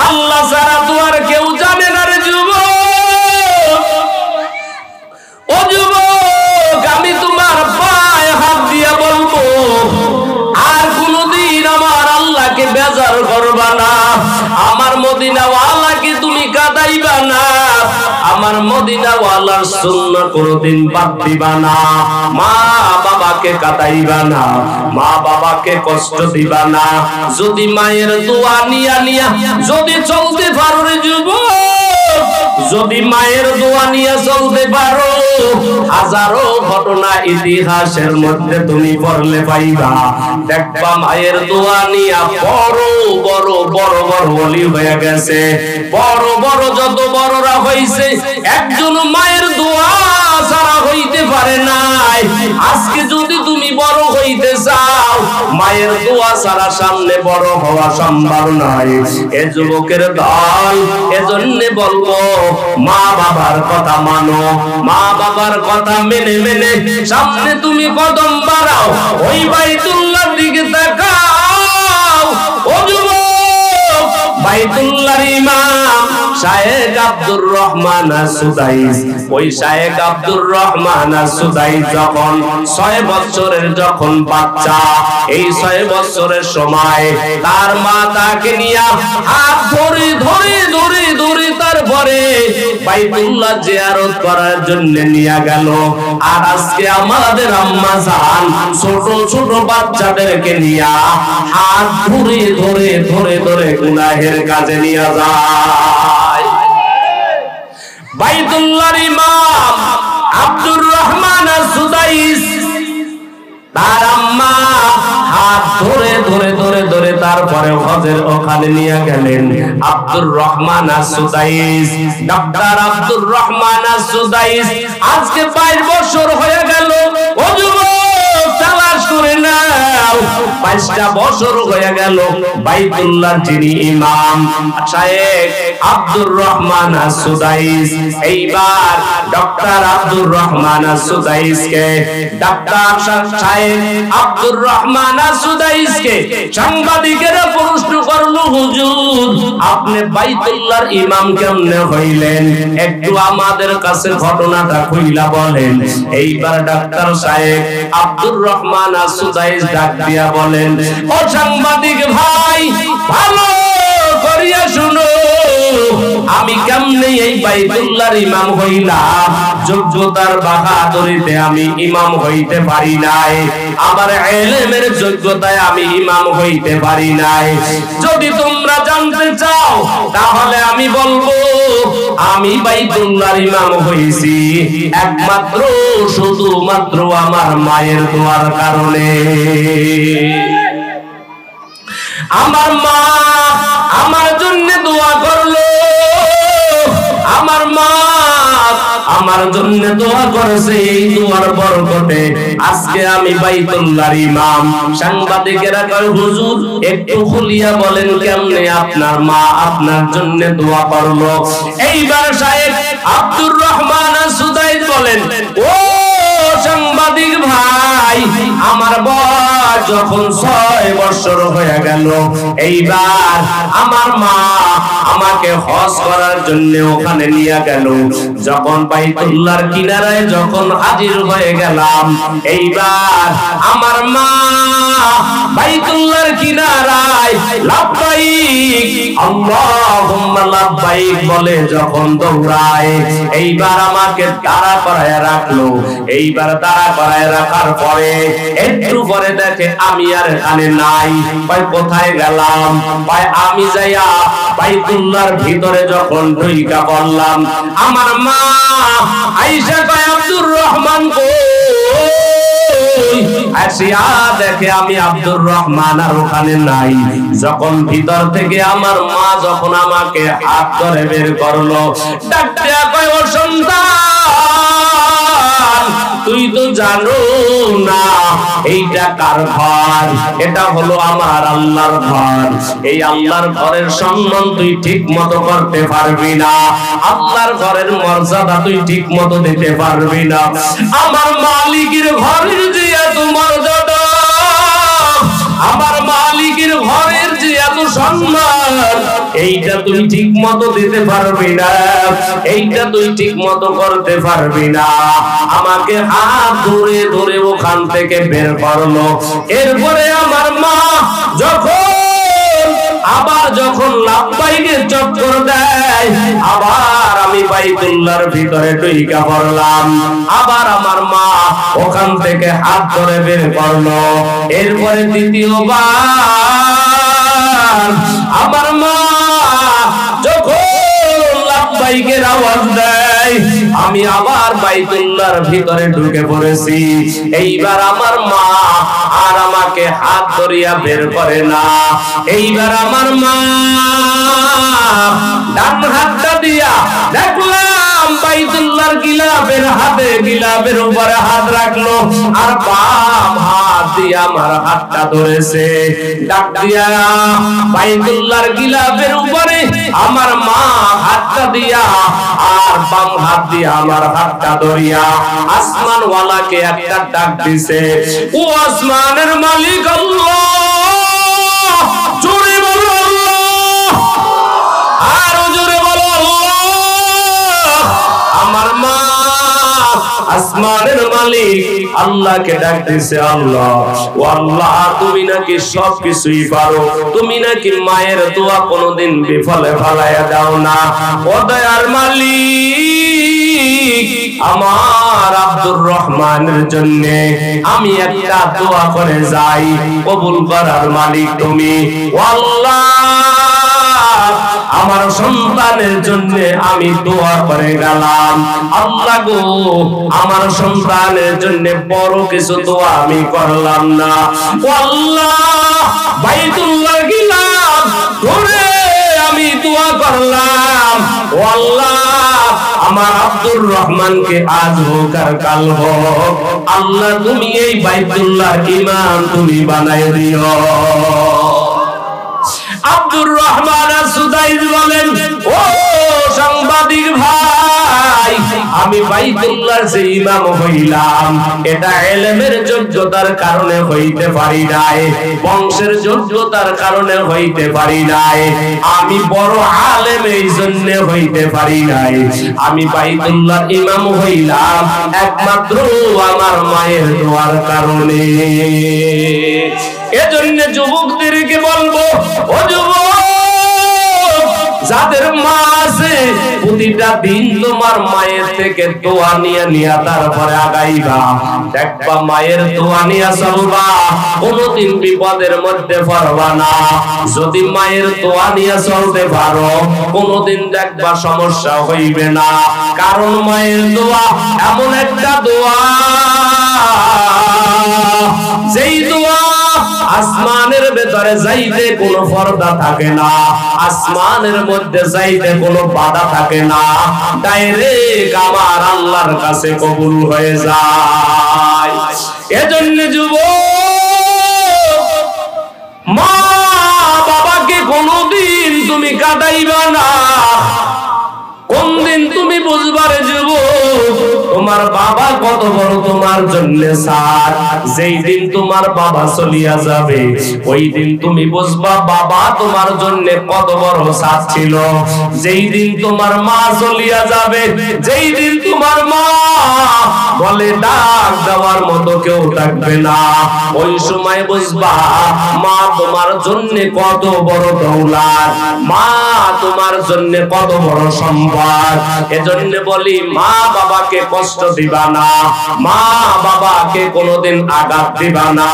আল্লাহ ছাড়া তো আর কেউ জানে না রে যুবক। ও যুবক, আমি তোমার পায়ে হাত দিয়া বলবো, আর কোনদিন আমার আল্লাহকে বেজার করবা না, আমার মদিনাওয়ালাকে তুমি কাঁদাইবা না, আমার মদিনাওয়ালার সুন্নাহ কোনদিন বাদ দিবা না, মা বাবাকে কাঁদাইবা না, মা বাবাকে কষ্ট দিবা না। যদি মায়ের দোয়া নিয়া নিয়া যদি চলতে পারো রে যুবক, যদি মায়ের দোয়া নিয়ে চলতে পারো, হাজারো ঘটনা ইতিহাসের মধ্যে তুমি পড়লে পাইবা, দেখবা মায়ের দোয়া নিয়ে বড় বড় বড় বড় ওলি হয়ে গেছে। বড় বড় যত বড়রা হইছে, একজন মায়ের দোয়া ছাড়া হইতে পারে নাই। আজকে যদি তুমি বড় হইতে চাও, মায়ের দোয়া ছাড়া সামনে বড় হওয়া সম্ভব নয়। এ যুবকের দল, এজন্য বলবো, মা বাবার কথা মানো, মা বাবার কথা মেনে মেনে সামনে তুমি কদম বাড়াও, ওই বাইতুল্লাহর দিকে তাকাও। ও যুবক, বাইতুল্লাহর ইমাম শায়েখ আব্দুর রহমান আস-সুদাইস, ওই শায়েখ আব্দুর রহমান আস-সুদাইস যখন 6 বছরের যখন বাচ্চা, এই 6 বছরের সময় তার মা তাকে নিয়ে হাত ধরে ধরে ধরে ধরে তারপরে বাইতুল্লাহ জিয়ারত করার জন্য নিয়ে গেল। আর আজকে আমাদের আম্মা জান ছোট ছোট বাচ্চাদেরকে নিয়ে হাত ধরে ধরে ধরে ধরে গুনাহের কাজে নিয়ে যায়। বাইতুল্লাহর ইমাম আব্দুর রহমান আস-সুদাইস তার আম্মা হাত ধরে ধরে ধরে ধরে তারপরে হজের ওখানে নিয়ে গেলেন। আব্দুর রহমান আস-সুদাইস, ডাক্তার আব্দুর রহমান আস-সুদাইস আজকে 22 বছর হয়ে গেল। ও যুবক, তালাশ করে নাও, 22টা বছর হয়ে গেল বাইতুল্লাহর যিনি ইমাম শায়েখ আব্দুর রহমান আস-সুদাইস, এইবার ডক্টর আব্দুর রহমান আস-সুদাইসকে, ডাক্তার শায়েখ আব্দুর রহমান আস-সুদাইসকে সাংবাদিকেরা প্রশ্ন করলো, হুজুর আপনি বাইতুল্লাহর ইমাম কেমনে হইলেন, একটু আমাদের কাছে ঘটনাটা কইলা বলেন। এইবার ডাক্তার শায়েখ আব্দুর রহমান আস-সুদাইস ডাক দিয়া বলেন, ও সাংবাদিক ভাই, ভালো করিয়া শুনো, আমি কেমনে এই বাইতুল্লাহর ইমাম হইলাম? যোগ্যতার বাহাদুরিতে আমি ইমাম হইতে পারি নাই, আমার ইলমের যোগ্যতায় আমি ইমাম হইতে পারি নাই। যদি তোমরা জানতে চাও তাহলে আমি বলবো, আমি বাইতুল্লাহর ইমাম হইছি একমাত্র শুধুমাত্র আমার মায়ের দোয়ার কারণে। আমার মা আমার জন্য দোয়া করলো, আমার মা আমার জন্য দোয়া করেছে, এই দোয়ার বরকতে আজকে আমি বাইতুল্লাহর ইমাম। সাংবাদিকেরা কয়, হুজুর একটু খুলিয়া বলেন কেমনে আপনার মা আপনার জন্য দোয়া করলো? এইবার শায়েখ আব্দুর রহমান আস-সুদাইস বলেন, ও সাংবাদিক ভাই, আমার বয়স যখন 6 বছর হয়ে গেল, এইবার আমার মা আমাকে হজ করার জন্য ওখানে নিয়ে গেল। যখন বাইতুল্লাহর কিনারায় যখন হাজির হয়ে গেলাম, এইবার আমার মা বাইতুল্লাহর কিনারায় লাব্বাইক আল্লাহুম্মা লাব্বাইক বলে যখন দৌড়ায়, এইবার আমাকে দাঁড়া করায় রাখলো। এইবার দাঁড়া করায় রাখার পরে একটু পরে দেখে আমি আর এখানে নাই। ভাই কোথায় গেলাম? ভাই আমি যাইয়া বাইতুল্লাহর ভিতরে যখন ঢুইকা পড়লাম, আমার মা আয়েশা কয়, আব্দুর রহমান কই? আসিয়া দেখে আমি আব্দুর রহমান আর ওখানে নাই। যখন ভিতর থেকে আমার মা যখন আমাকে হাত ধরে বের করলো, ডাক্তার কয়, ও সন্তান, তুই তো জানো না এইটা কার ঘর? এটা হলো আমার আল্লাহর ঘর। এই আল্লাহর ঘরের সম্মান তুই ঠিক মতো করতে পারবি না, আল্লাহর ঘরের মর্যাদা তুই ঠিক মতো দিতে পারবি না। আমার মালিকের ঘরের যে এত মর্যাদা, আমার মালিকের ঘরের যে এত সম্মান, এইটা তুই ঠিক মতো দিতে পারবি না, এইটা তুই ঠিক মতো করতে পারবি না। আমাকে হাত ধরে ধরে ওখান থেকে বের করলো। এরপরে আমার মা যখন লাব্বাইকের চক্কর দেয়, আবার আমি বাইতুল্লাহর ভিতরে ঢুইকা পড়লাম। আবার আমার মা ওখান থেকে হাত ধরে বের করলো। এরপরে দ্বিতীয়বার আমার মা যখন লাব্বাইকের আওয়াজ দেয়, আমি আবার বাইতুল্লাহর ভিতরে ঢুকে পড়েছি। এইবার আমার মা আর আমাকে হাত ধরিয়া বের করে না। এইবার আমার মা ডান হাতটা দিয়া দেখলাম বাইতুল্লাহর গিলাফের উপরে হাত রাখলো, আর বাম হাত দিয়ে আমার হাতটা ধরেছে। ডাক দিয়া বাইতুল্লাহর গিলাফের উপরে আমার মা হাতটা দিয়া আর বাম হাত দিয়ে আমার হাতটা ধরিয়া আসমানওয়ালাকে একটা ডাক দিছে, ও আসমানের মালিক আল্লাহ, জোরে বলো আল্লাহ, আরো জোরে বলো আল্লাহ। আমার মা আসমানের মালিক আল্লাহকে ডাক দিছে, আল্লাহ ও আল্লাহ, তুমি নাকি সবকিছুই পারো, তুমি নাকি মায়ের দোয়া কোনোদিন বিফলে ফেলাইয়া দাও না। ও দয়ার মালিক, আমার আব্দুর রহমানের জন্য আমি একটা দোয়া করে যাই, কবুল করার মালিক তুমি। ও আল্লাহ, আমার সন্তানের জন্য আমি দোয়া করে গেলাম, আল্লাহ গো আমার সন্তানের জন্য বড় কিছু দোয়া আমি করলাম না। ও আল্লাহ, বাইতুল্লাহ গিলাফ ধরে আমি দোয়া করলাম, ও আল্লাহ আমার আব্দুর রহমানকে আজ হোক আর কাল হোক, আল্লাহ তুমি এই বাইতুল্লাহ ইমাম তুমি বানাই দিও। আব্দুর রহমান সুদাইস বলেন, ও সাংবাদিক ভাই, আমি বাইতুল্লাহর যে ইমাম হইলাম, এটা ইলমের যোগ্যতার কারণে হইতে পারি নাই, বংশের যোগ্যতার কারণে হইতে পারি নাই, আমি বড় আলেম এই জন্য হইতে পারি নাই। আমি বাইতুল্লাহর ইমাম হইলাম একমাত্র আমার মায়ের দোয়ার কারণে। এজন্য যুবকদেরকে বলবো, ও যুবক যাদের মা আছে, প্রতিটা দিন তোমার মায়ের থেকে দোয়া নিয়ে নিয়ে তারপরে আগাইবা, দেখবা মায়ের দোয়া নিয়ে চলবা, কোনদিন বিপদের মধ্যে পড়বা না। যদি মায়ের দোয়া নিয়ে চলতে পারো, কোনদিন দেখবা সমস্যা হইবে না। কারণ মায়ের দোয়া এমন একটা দোয়া, যেই দোয়া আসমানের ভেতরে যাইতে কোনো পর্দা থাকে না, আসমানের মধ্যে যাইতে কোনো বাধা থাকে না, ডাইরেক্ট আমার আল্লাহর কাছে কবুল হয়ে যায়। এজন্য যুবক, মা বাবাকে কোনোদিন তুমি কাটাইবা না। কোন দিন তুমি বুঝবারে যুবক, তোমার বাবা কত বড় তোমার জন্য সার। যেই দিন তোমার বাবা চলিয়া যাবে, ওই দিন তুমি বুঝবা বাবা তোমার জন্য কত বড় সার ছিল। যেই দিন তোমার মা চলিয়া যাবে, যেই দিন তোমার মা বলে ডাক দেওয়ার মতো কেউ থাকবে না, ওই সময় বুঝবা মা তোমার জন্য কত বড় দৌলত, মা তোমার জন্য কত বড় সম্পদ। এজন্য বলি, মা বাবাকে কষ্ট দিবা না, মা বাবাকে কোনোদিন আঘাত দিবা না।